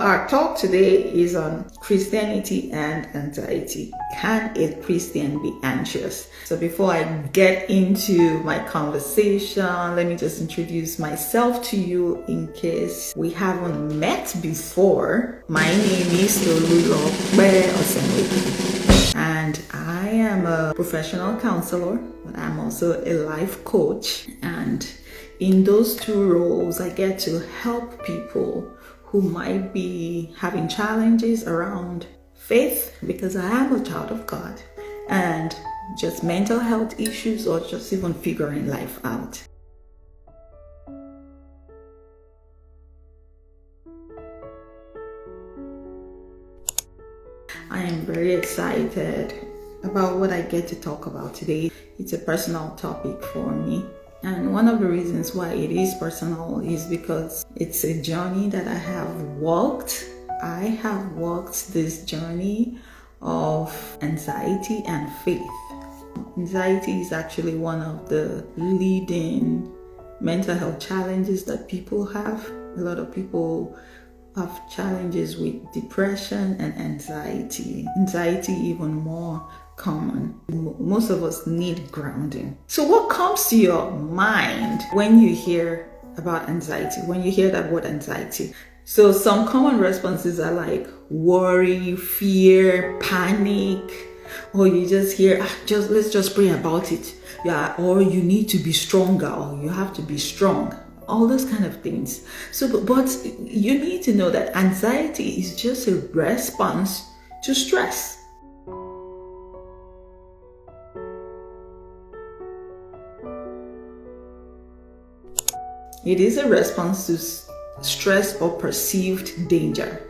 Our talk today is on Christianity and anxiety. Can a Christian be anxious? So before I get into my conversation, let me just introduce myself to you in case we haven't met before. My name is Olulope Osenweke, and I am a professional counselor, but I'm also a life coach. And in those two roles, I get to help people who might be having challenges around faith, because I am a child of God, and just mental health issues, or just even figuring life out. I am very excited about what I get to talk about today. It's a personal topic for me. And one of the reasons why it is personal is because it's a journey that I have walked. I have walked this journey of anxiety and faith. Anxiety is actually one of the leading mental health challenges that people have. A lot of people have challenges with depression and anxiety. Anxiety even more common. Most of us need grounding. So what comes to your mind when you hear about anxiety, when you hear that word anxiety? So some common responses are like worry, fear, panic, or you just hear, let's just pray about it. Yeah, or you need to be stronger, or you have to be strong. All those kind of things. So, but you need to know that anxiety is just a response to stress. It is a response to stress or perceived danger.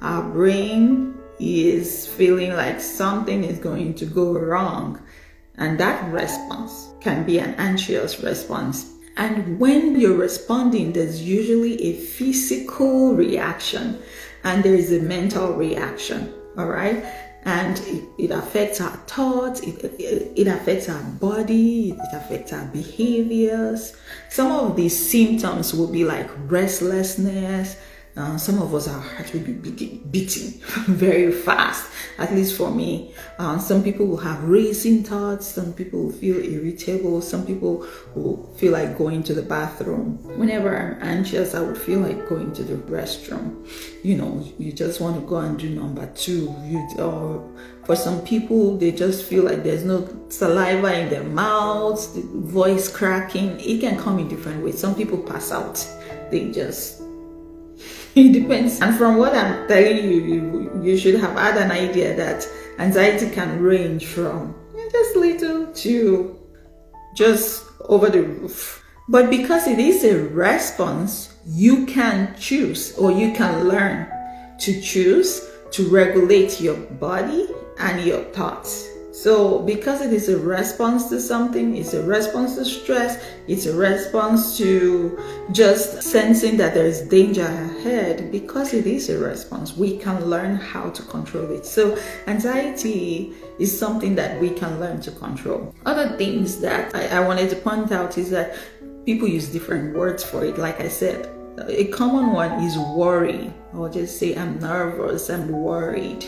Our brain is feeling like something is going to go wrong, and that response can be an anxious response. And when you're responding, there's usually a physical reaction and there is a mental reaction, all right? And it affects our thoughts, it affects our body, it affects our behaviors. Some of these symptoms will be like restlessness. Some of us, our heart will be beating very fast, at least for me. Some people will have racing thoughts, some people will feel irritable, some people will feel like going to the bathroom. Whenever I'm anxious, I would feel like going to the restroom. You know, you just want to go and do number two. Or for some people, they just feel like there's no saliva in their mouths, the voice cracking. It can come in different ways. Some people pass out. It depends. And from what I'm telling you, you should have had an idea that anxiety can range from just little to just over the roof. But because it is a response, you can choose, or you can learn to choose to regulate your body and your thoughts. So because it is a response to something, it's a response to stress, it's a response to just sensing that there is danger ahead, because it is a response, we can learn how to control it. So anxiety is something that we can learn to control. Other things that I wanted to point out is that people use different words for it. Like I said, a common one is worry, or just say I'm nervous, I'm worried.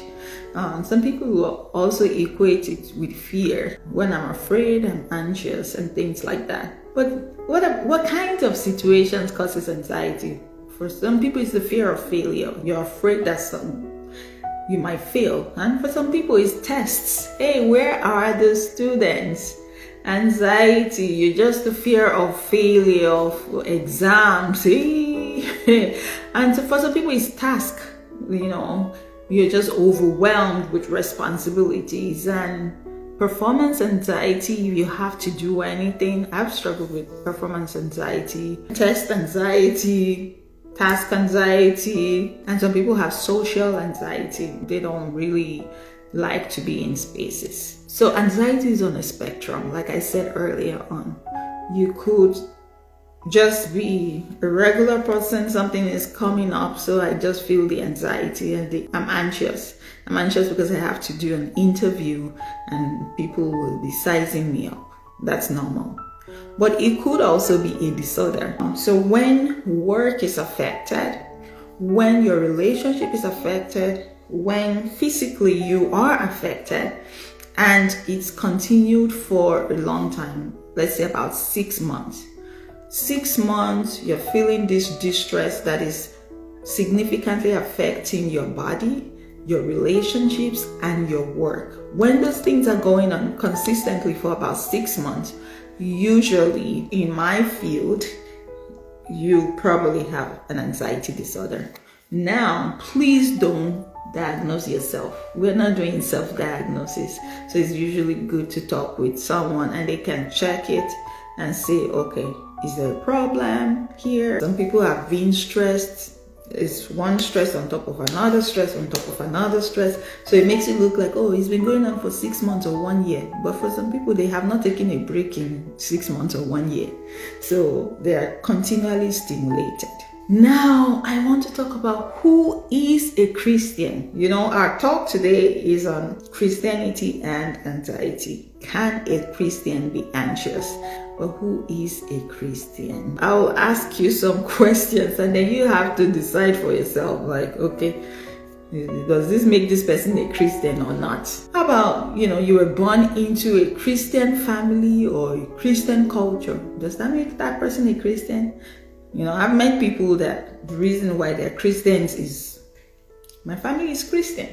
Some people will also equate it with fear. When I'm afraid, I'm anxious, and things like that. But what kind of situations causes anxiety? For some people, it's the fear of failure. You're afraid that you might fail. And for some people, it's tests. Hey, where are the students? Anxiety, you're just the fear of failure, of exams. And so for some people, it's task. You're just overwhelmed with responsibilities. And performance anxiety, you have to do anything. I've struggled with performance anxiety, test anxiety, task anxiety, and some people have social anxiety. They don't really like to be in spaces. So anxiety is on a spectrum. Like I said earlier on, you could just be a regular person, something is coming up, so I just feel the anxiety and I'm anxious. I'm anxious because I have to do an interview and people will be sizing me up. That's normal. But it could also be a disorder. So when work is affected, when your relationship is affected, when physically you are affected, and it's continued for a long time, let's say about 6 months. 6 months, you're feeling this distress that is significantly affecting your body, your relationships, and your work. When those things are going on consistently for about 6 months, usually in my field, you probably have an anxiety disorder. Now, please don't diagnose yourself. We're not doing self-diagnosis. So it's usually good to talk with someone and they can check it and say, okay, is there a problem here? Some people have been stressed. It's one stress on top of another stress on top of another stress. So it makes it look like, oh, it's been going on for 6 months or 1 year. But for some people, they have not taken a break in 6 months or 1 year. So they are continually stimulated. Now, I want to talk about who is a Christian. You know, our talk today is on Christianity and anxiety. Can a Christian be anxious? But who is a Christian? I'll ask you some questions and then you have to decide for yourself, like, okay, does this make this person a Christian or not? How about, you were born into a Christian family or a Christian culture? Does that make that person a Christian? I've met people that the reason why they're Christians is my family is Christian.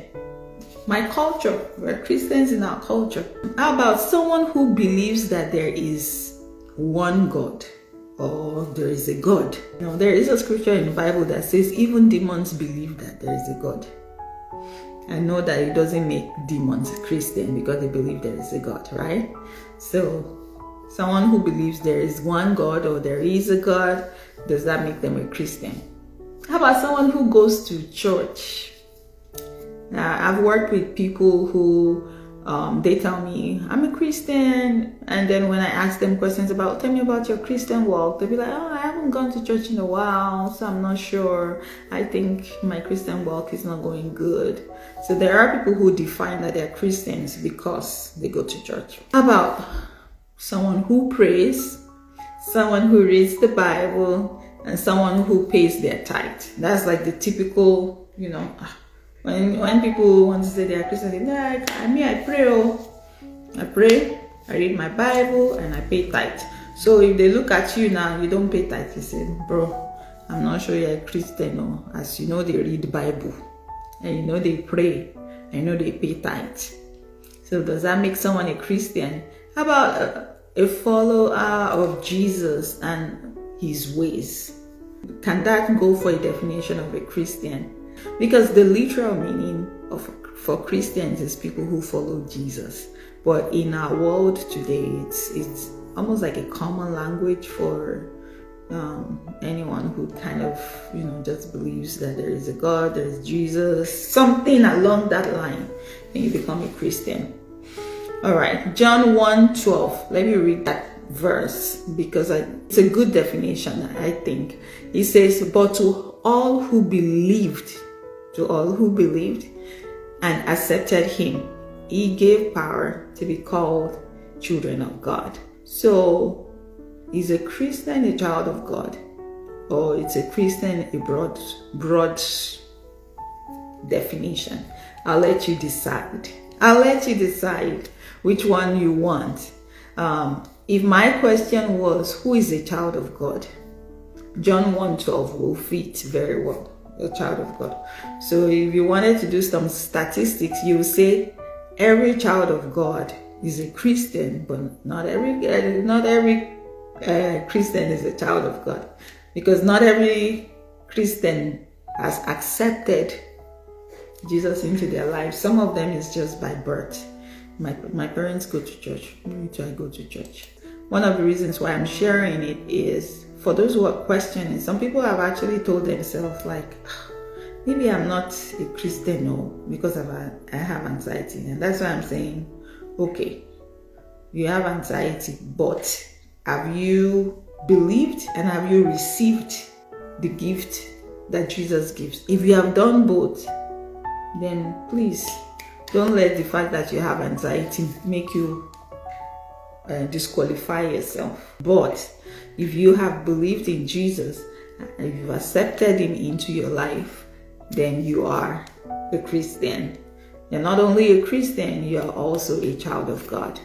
My culture, we're Christians in our culture. How about someone who believes that there is one God or there is a God? There is a scripture in the Bible that says even demons believe that there is a God. I know that it doesn't make demons Christian because they believe there is a God, right? So someone who believes there is one God or there is a God, does that make them a Christian? How about someone who goes to church? Now, I've worked with people who they tell me, I'm a Christian. And then when I ask them questions about, tell me about your Christian walk, they'll be like, oh, I haven't gone to church in a while, so I'm not sure. I think my Christian walk is not going good. So there are people who define that they're Christians because they go to church. How about someone who prays, someone who reads the Bible, and someone who pays their tithe? That's like the typical, when people want to say they are Christian, they like, I pray, I read my Bible, and I pay tithe. So if they look at you now, you don't pay tithe, you say, bro, I'm not sure you're a Christian. No. As you know, they read the Bible, and they pray, and they pay tithe. So does that make someone a Christian? How about a follower of Jesus and his ways? Can that go for a definition of a Christian? Because the literal meaning for Christians is people who follow Jesus. But in our world today, it's almost like a common language for anyone who kind of, just believes that there is a God, there is Jesus, something along that line, and you become a Christian. All right, John 1:12. Let me read that verse because it's a good definition, I think. It says, but to all who believed and accepted him, he gave power to be called children of God. So, is a Christian a child of God? Or it's a Christian a broad definition? I'll let you decide. Which one you want. If my question was, who is a child of God? John 1:12 will fit very well, a child of God. So if you wanted to do some statistics, you would say every child of God is a Christian, but not every Christian is a child of God, because not every Christian has accepted Jesus into their life. Some of them is just by birth. My parents go to church. Me too, I go to church. One of the reasons why I'm sharing it is for those who are questioning. Some people have actually told themselves, like, maybe I'm not a Christian, because I have anxiety. And that's why I'm saying, okay, you have anxiety, but have you believed and have you received the gift that Jesus gives? If you have done both, then please don't let the fact that you have anxiety make you disqualify yourself. But if you have believed in Jesus If you've accepted Him into your life, then you are a Christian. You're not only a Christian, you are also a child of God.